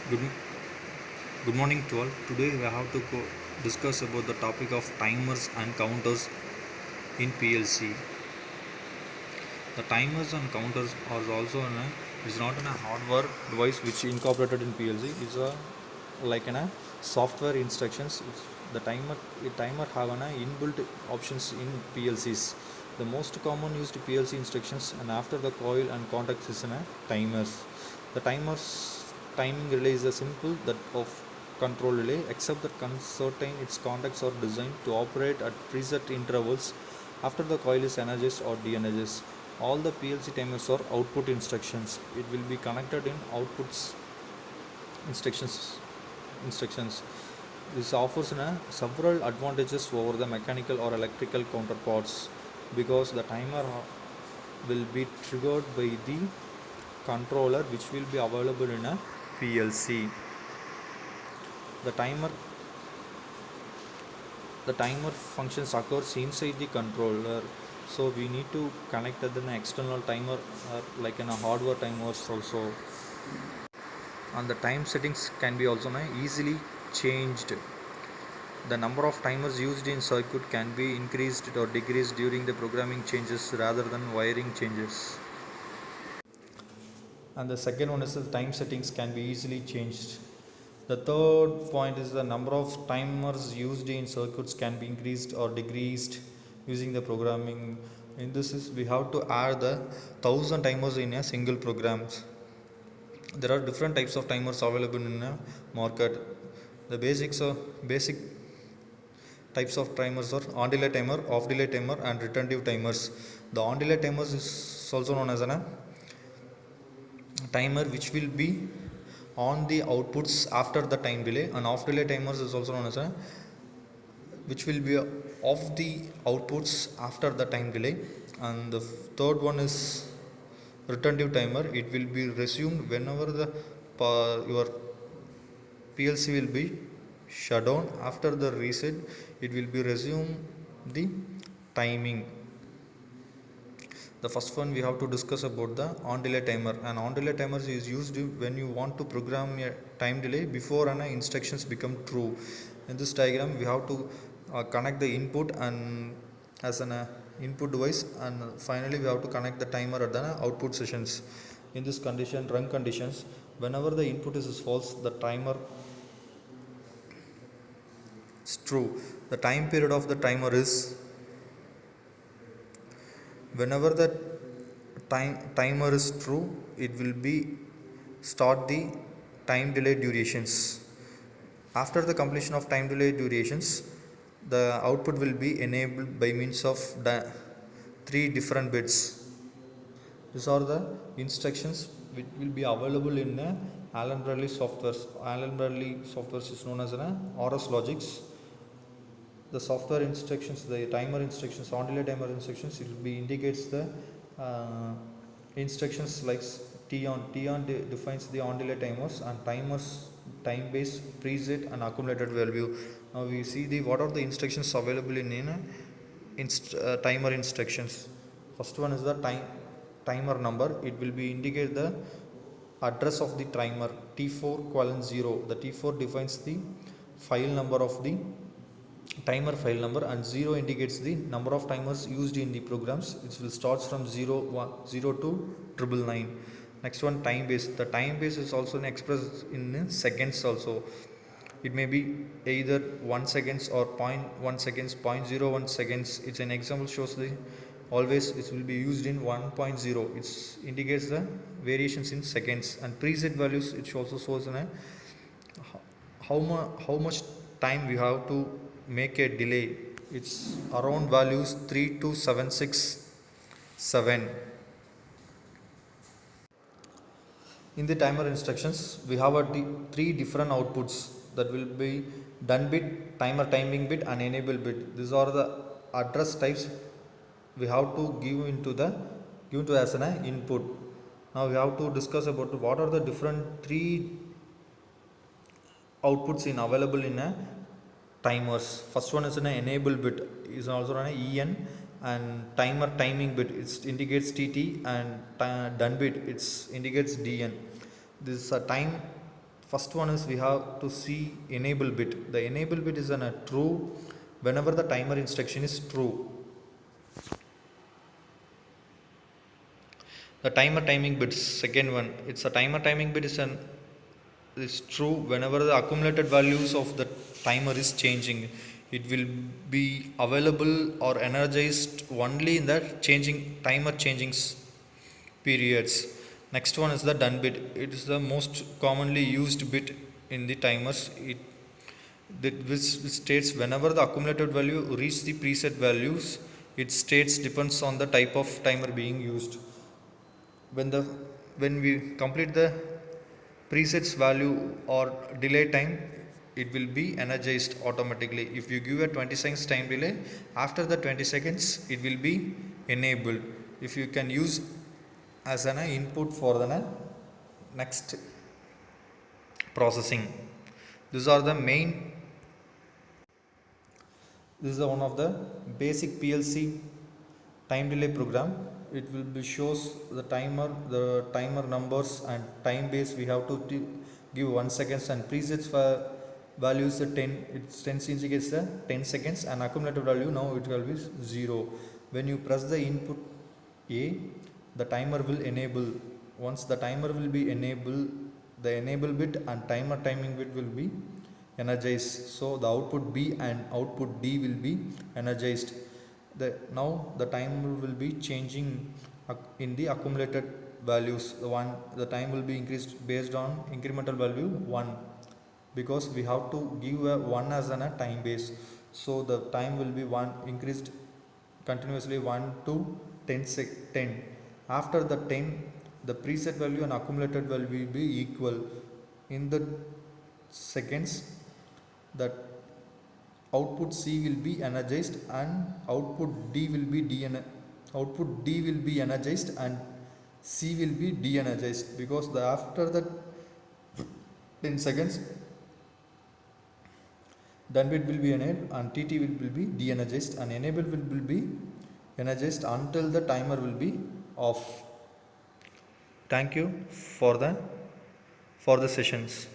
Good, good morning to all. Today we have to discuss about the topic of timers and counters in PLC. The timers and counters are also is not in a hardware device which incorporated in PLC. It's a like in a software instructions. The timer have an inbuilt options in PLCs. The most common used PLC instructions and after the coil and contact is in a timers. The timing relay is a simple that of control relay except that certain its contacts are designed to operate at preset intervals after the coil is energized or de-energized. All the PLC timers are output instructions. It will be connected in outputs instructions. This offers several advantages over the mechanical or electrical counterparts because the timer will be triggered by the controller which will be available in a PLC. The timer the timer functions occurs inside the controller, so we need to connect an external timer like in a hardware timers also, and the time settings can be also easily changed. The number of timers used in circuit can be increased or decreased during the programming changes rather than wiring changes. And the second one is the time settings can be easily changed. The third point is the number of timers used in circuits can be increased or decreased using the programming. In this is we have to add the 1000 timers in a single program. There are different types of timers available in a market. The basic types of timers are on delay timer, off delay timer and retentive timers. The on delay timers is also known as a timer which will be on the outputs after the time delay, and off delay timers is also known as a which will be off the outputs after the time delay. And the third one is retentive timer. It will be resumed whenever the your PLC will be shut down. After the reset it will be resume the timing. The first one we have to discuss about the on delay timer. An on delay timer is used when you want to program a time delay before an instructions become true. In this diagram we have to connect the input and as an input device, and finally we have to connect the timer at the output sessions. In this condition, run conditions, whenever the input is false the timer is true. The time period of the timer is whenever the timer is true, it will be start the time delay durations. After the completion of time delay durations, the output will be enabled by means of the three different bits. These are the instructions which will be available in Allen Bradley softwares. Allen Bradley softwares is known as RS Logics. The software instructions, the timer instructions, on delay timer instructions, it will be indicates the instructions like T on defines the on delay timers, and timers time based preset and accumulated value. Now we see the what are the instructions available in timer instructions. First one is the timer number. It will be indicate the address of the timer T4 colon 0. The T4 defines the file number of the timer file number, and 0 indicates the number of timers used in the programs. It will starts from 0 to 999. Next one, time base. The time base is also expressed in seconds also. It may be either 1 seconds or 0.1 seconds, 0.01 seconds. It's an example shows the always it will be used in 1.0. It indicates the variations in seconds, and preset values it also shows in how much time we have to make a delay. It's around values 32767. In the timer instructions we have three different outputs that will be done bit, timer timing bit and enable bit. These are the address types we have to give to as an input. Now we have to discuss about what are the different three outputs in available in a timers. First one is an enable bit, is also an EN, and timer timing bit it indicates TT, and done bit it indicates DN. This is a time First one is we have to see enable bit. The enable bit is a true whenever the timer instruction is true. The timer timing bit, second one, it's a timer timing bit is true whenever the accumulated values of the timer is changing. It will be available or energized only in the changing timer changing periods. Next one is the done bit. It is the most commonly used bit in the timers. Which states whenever the accumulated value reach the preset values. It states depends on the type of timer being used. When we complete the presets value or delay time, it will be energized automatically. If you give a 20 seconds time delay, after the 20 seconds it will be enabled. If you can use as an input for the next processing. These are the main. This is one of the basic PLC time delay program. It will be shows the timer numbers and time base. We have to give 1 seconds and presets for values 10. It's 10 indicates the 10 seconds and accumulated value now it will be 0. When you press the input A, the timer will enable. Once the timer will be enabled, the enable bit and timer timing bit will be energized. So the output B and output D will be energized. Now the timer will be changing in the accumulated values. The time will be increased based on incremental value 1, because we have to give a 1 as a time base. So the time will be 1 increased continuously 1 to 10. After the 10, the preset value and accumulated value will be equal. In the seconds, that output C will be energized and output D will be energized and C will be de-energized, because after the 10 seconds done bit will be enabled and TT will be de-energized and enable will be energized until the timer will be off. Thank you for the sessions.